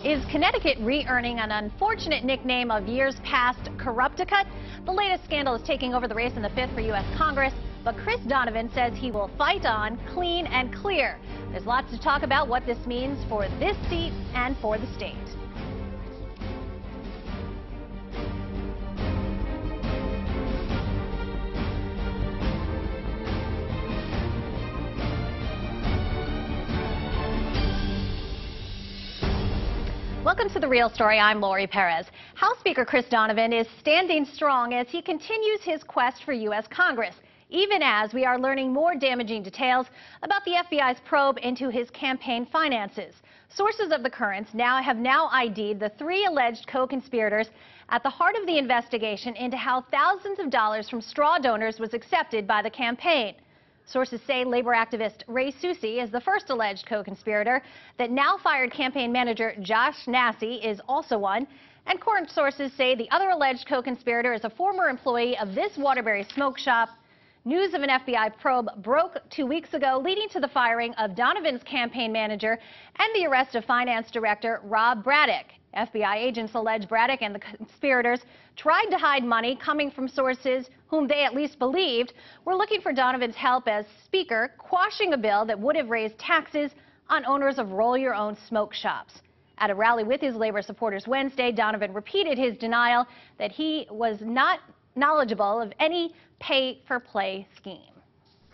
Is Connecticut re-earning an unfortunate nickname of years past, Corrupticut? The latest scandal is taking over the race in the 5th for U.S. Congress, but Chris Donovan says he will fight on, clean and clear. There's lots to talk about what this means for this seat and for the state. Welcome to The Real Story. I'm Lori Perez. House Speaker Chris Donovan is standing strong as he continues his quest for U.S. Congress, even as we are learning more damaging details about the FBI's probe into his campaign finances. Sources of the Courant have now ID'd the 3 alleged co-conspirators at the heart of the investigation into how thousands of dollars from straw donors was accepted by the campaign. Sources say labor activist Ray Susi is the first alleged co-conspirator, that now fired campaign manager Josh Nassy is also one, and Courant sources say the other alleged co-conspirator is a former employee of this Waterbury smoke shop. News of an FBI probe broke 2 weeks ago, leading to the firing of Donovan's campaign manager and the arrest of finance director Rob Braddock. FBI agents allege Braddock and the conspirators tried to hide money coming from sources whom they at least believed were looking for Donovan's help as Speaker, quashing a bill that would have raised taxes on owners of roll-your-own smoke shops. At a rally with his labor supporters Wednesday, Donovan repeated his denial that he was not knowledgeable of any pay-for-play scheme.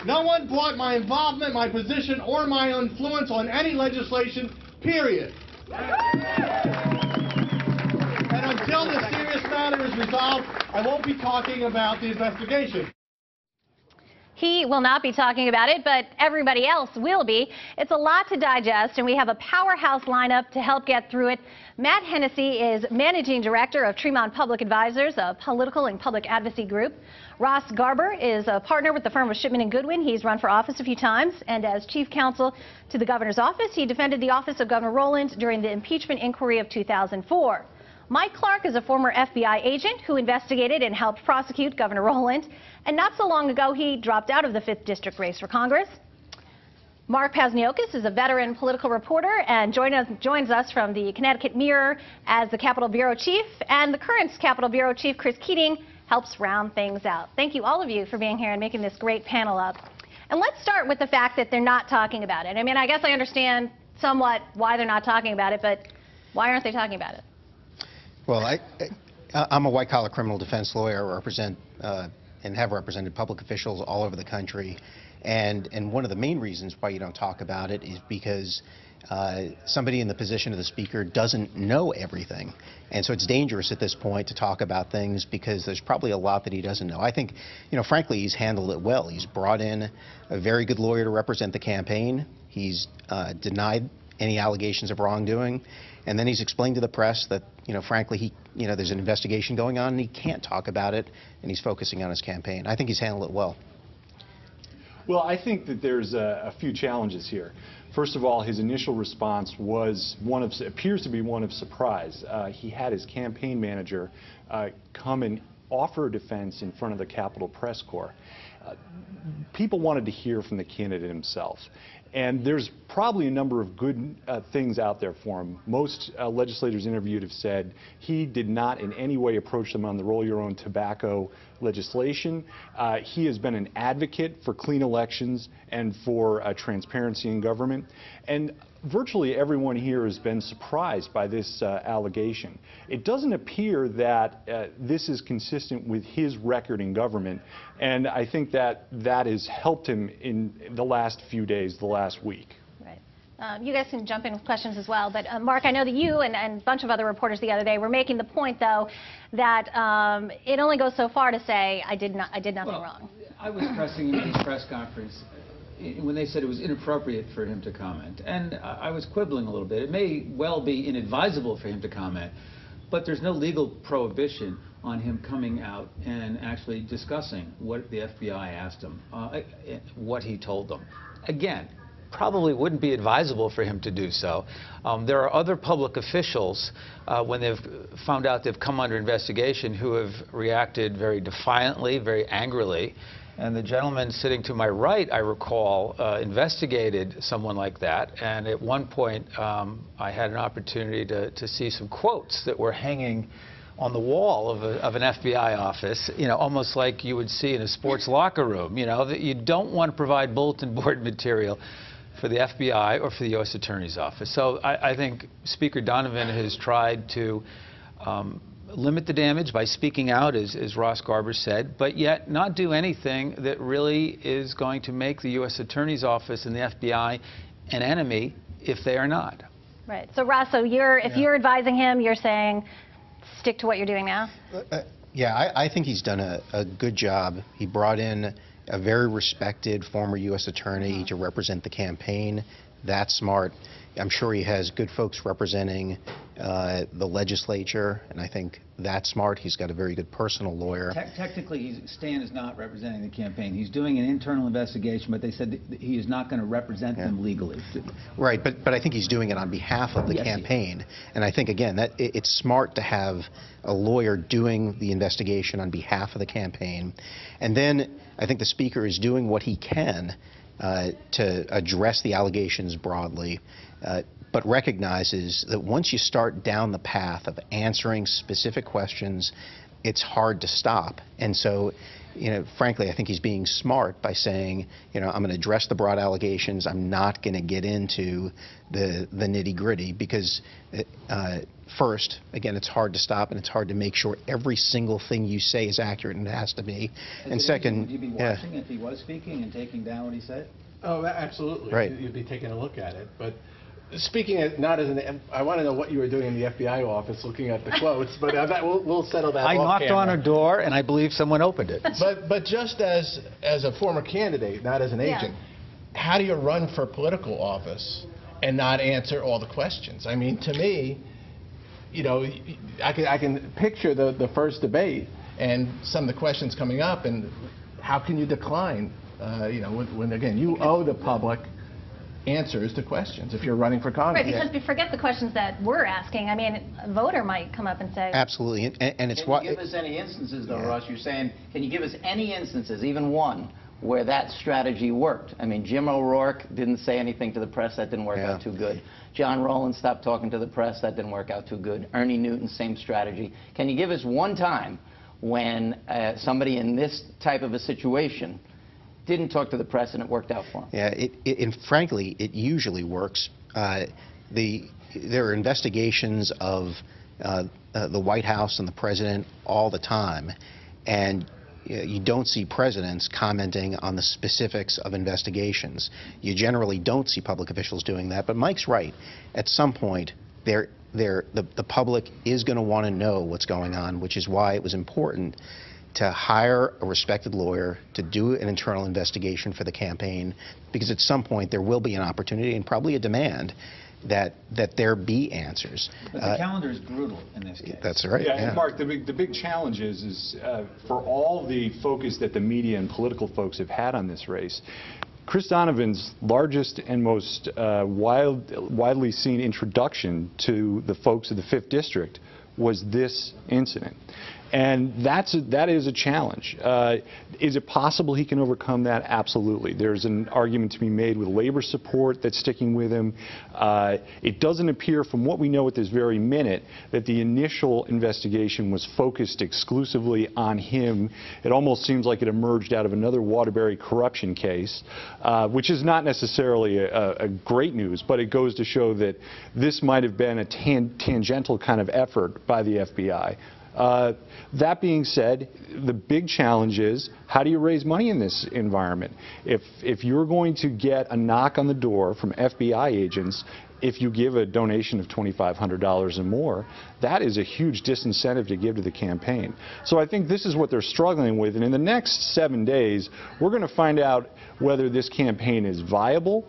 No one brought my involvement, my position, or my influence on any legislation, period. And until this serious matter is resolved, I won't be talking about the investigation. He will not be talking about it, but everybody else will be. It's a lot to digest, and we have a powerhouse lineup to help get through it. Matt Hennessy is Managing Director of Tremont Public Advisors, a political and public advocacy group. Ross Garber is a partner with the firm of Shipman & Goodwin. He's run for office a few times, and as chief counsel to the governor's office, he defended the office of Governor Rowland during the impeachment inquiry of 2004. Mike Clark is a former FBI agent who investigated and helped prosecute Governor Rowland, and not so long ago he dropped out of the 5th District race for Congress. Mark Pazniokas is a veteran political reporter and joins us from the Connecticut Mirror as the Capitol Bureau Chief, and the Courant's Capitol Bureau Chief, Chris Keating, helps round things out. Thank you, all of you, for being here and making this great panel up. And let's start with the fact that they're not talking about it. I mean, I guess I understand somewhat why they're not talking about it, but why aren't they talking about it? Well, I'm a white-collar criminal defense lawyer. I represent and have represented public officials all over the country. And one of the main reasons why you don't talk about it is because somebody in the position of the Speaker doesn't know everything. And so it's dangerous at this point to talk about things because there's probably a lot that he doesn't know. I think, frankly, he's handled it well. He's brought in a very good lawyer to represent the campaign. He's denied any allegations of wrongdoing. And then he's explained to the press that, frankly, there's an investigation going on and he can't talk about it, and he's focusing on his campaign. I think he's handled it well. Well, I think that there's a few challenges here. First of all, his initial response appears to be one of surprise. He had his campaign manager come and offer a defense in front of the Capitol Press Corps. People wanted to hear from the candidate himself. And there's probably a number of good things out there for him. Most legislators interviewed have said he did not in any way approach them on the roll-your-own tobacco legislation. He has been an advocate for clean elections and for transparency in government. And virtually everyone here has been surprised by this allegation. It doesn't appear that this is consistent with his record in government, and I think that has helped him in the last few days, the last week. Right. You guys can jump in with questions as well, but Mark, I know that you and a bunch of other reporters the other day were making the point, though, that it only goes so far to say, I did nothing wrong. I was pressing him at his press conference when they said it was inappropriate for him to comment. And I was quibbling a little bit. It may well be inadvisable for him to comment, but there's no legal prohibition on him coming out and actually discussing what the FBI asked him, what he told them. Again, probably wouldn't be advisable for him to do so. There are other public officials, when they've found out they've come under investigation, who have reacted very defiantly, very angrily, And the gentleman sitting to my right, I recall, investigated someone like that. And at one point, I had an opportunity to see some quotes that were hanging on the wall of an FBI office, you know, almost like you would see in a sports locker room, you know, that you don't want to provide bulletin board material for the FBI or for the U.S. Attorney's Office. So I think Speaker Donovan has tried to limit the damage by speaking out, as Ross Garber said, but yet not do anything that really is going to make the U.S. Attorney's Office and the FBI an enemy if they are not. Right. So, Ross, so if you're advising him, you're saying stick to what you're doing now? Yeah, I think he's done a good job. He brought in a very respected former U.S. attorney to represent the campaign. That's smart. I'm sure he has good folks representing the legislature, and I think that's smart. He's got a very good personal lawyer. Technically, Stan is not representing the campaign. He's doing an internal investigation, but they said that he is not going to represent them legally. Right, but I think he's doing it on behalf of the campaign. And I think, again, that it's smart to have a lawyer doing the investigation on behalf of the campaign. And then I think the Speaker is doing what he can to address the allegations broadly, but recognizes that once you start down the path of answering specific questions, it's hard to stop. And so, you know, frankly, I think he's being smart by saying, you know, I'm going to address the broad allegations. I'm not going to get into the nitty-gritty because, first, again, it's hard to stop and it's hard to make sure every single thing you say is accurate, and it has to be. And second, would you be watching if he was speaking and taking down what he said? Oh, absolutely. Right. You'd be taking a look at it. But speaking not as an, I want to know what you were doing in the FBI office looking at the quotes, but we'll settle that off camera. I knocked on a door, and I believe someone opened it. But just as a former candidate, not as an agent, how do you run for political office and not answer all the questions? I mean, to me, you know, I can picture the first debate and some of the questions coming up, and how can you decline? You know, when again, you owe the public answers to questions if you're running for Congress. Right, because we forget the questions that we're asking. I mean, a voter might come up and say... Absolutely, and it's what... Can you give us any instances, though, Ross? You're saying, can you give us any instances, even one, where that strategy worked? I mean, Jim O'Rourke didn't say anything to the press. That didn't work out too good. John Rowland stopped talking to the press. That didn't work out too good. Ernie Newton, same strategy. Can you give us one time when somebody in this type of a situation didn't talk to the press and it worked out for him? Yeah, and frankly, it usually works. There are investigations of the White House and the president all the time, and you don't see presidents commenting on the specifics of investigations. You generally don't see public officials doing that, but Mike's right. At some point, the public is going to want to know what's going on, which is why it was important to hire a respected lawyer to do an internal investigation for the campaign, because at some point there will be an opportunity and probably a demand that there be answers. But the calendar is brutal in this case. That's right. Yeah, and Mark, the big challenge is for all the focus that the media and political folks have had on this race, Chris Donovan's largest and most widely seen introduction to the folks of the 5th District was this incident. And that is a challenge. Is it possible he can overcome that? Absolutely. There's an argument to be made with labor support that's sticking with him. It doesn't appear from what we know at this very minute that the initial investigation was focused exclusively on him. It almost seems like it emerged out of another Waterbury corruption case, which is not necessarily a great news, but it goes to show that this might have been a tangential kind of effort by the FBI. That being said, the big challenge is, how do you raise money in this environment? If you're going to get a knock on the door from FBI agents, if you give a donation of $2,500 or more, that is a huge disincentive to give to the campaign. So I think this is what they're struggling with, and in the next 7 days, we're going to find out whether this campaign is viable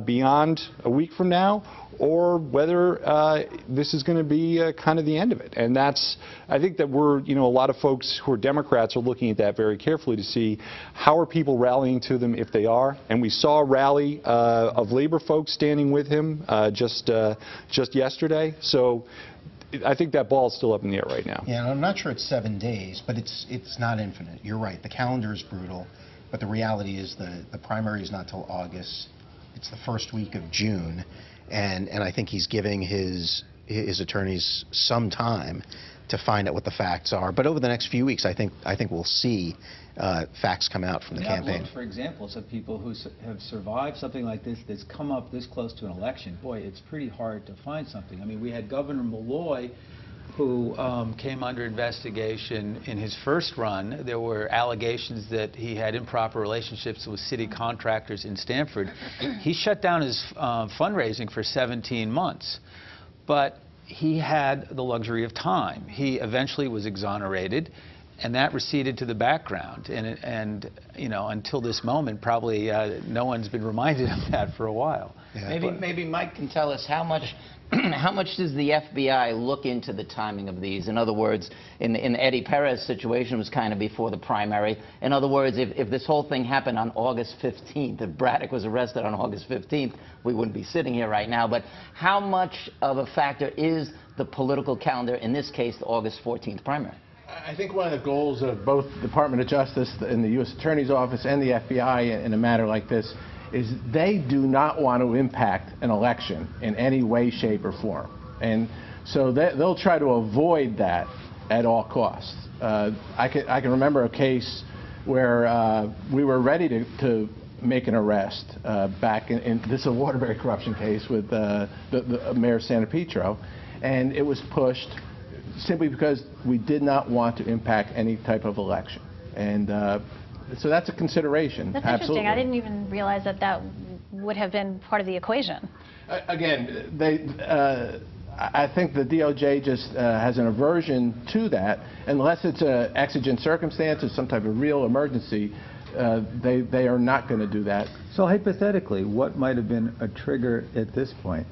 beyond a week from now, or whether this is going to be kind of the end of it. And that's, I think that we're, you know, a lot of folks who are Democrats are looking at that very carefully to see how are people rallying to them if they are. And we saw a rally of labor folks standing with him just yesterday. So I think that ball is still up in the air right now. Yeah, and I'm not sure it's 7 days, but it's not infinite. You're right. The calendar is brutal. But the reality is the primary is not till August. It's the first week of June, and I think he's giving his attorneys some time to find out what the facts are. But over the next few weeks, I think we'll see facts come out from the campaign. I've looked for examples of people who have survived something like this that's come up this close to an election. Boy, it's pretty hard to find something. I mean, we had Governor Malloy, who came under investigation in his first run. There were allegations that he had improper relationships with city contractors in Stamford. He shut down his fundraising for 17 months. But he had the luxury of time. He eventually was exonerated, and that receded to the background. And you know, until this moment, probably no one's been reminded of that for a while. Yeah. Maybe Mike can tell us how much how much does the FBI look into the timing of these? In other words, in Eddie Perez's situation, it was kind of before the primary. In other words, if this whole thing happened on August 15th, if Braddock was arrested on August 15th, we wouldn't be sitting here right now. But how much of a factor is the political calendar, in this case, the August 14th primary? I think one of the goals of both the Department of Justice and the U.S. Attorney's Office and the FBI in a matter like this is they do not want to impact an election in any way, shape, or form. And so they'll try to avoid that at all costs. I can remember a case where we were ready to make an arrest back in this is a Waterbury corruption case with the Mayor Santa Petro, and it was pushed simply because we did not want to impact any type of election. And so that's a consideration. That's Absolutely. interesting. I didn't even realize that would have been part of the equation. Again, I think the DOJ just has an aversion to that. Unless it's an exigent circumstances, some type of real emergency, they are not going to do that. So hypothetically, what might have been a trigger at this point?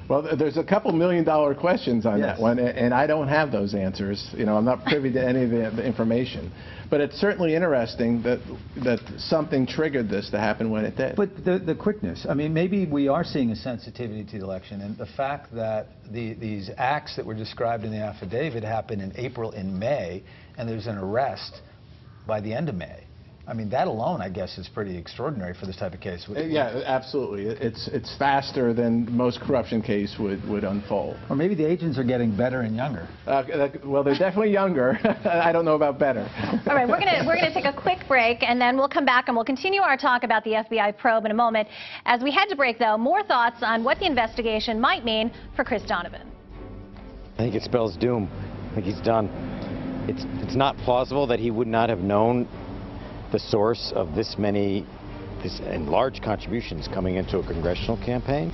Well, there's a couple $1 million questions on that one, and I don't have those answers. You know, I'm not privy to any of the information. But it's certainly interesting that something triggered this to happen when it did. But the quickness, I mean, maybe we are seeing a sensitivity to the election, and the fact that these acts that were described in the affidavit happened in April and May, and there's an arrest by the end of May. I mean, that alone, I guess, is pretty extraordinary for this type of case. Yeah, absolutely. It's faster than most corruption case would unfold. Or maybe the agents are getting better and younger. Well, they're definitely younger. I don't know about better. All right, we're gonna take a quick break, and then we'll come back and we'll continue our talk about the FBI probe in a moment. As we head to break, though, more thoughts on what the investigation might mean for Chris Donovan. I think it spells doom. I think he's done. It's not plausible that he would not have known the source of this and large contributions coming into a congressional campaign.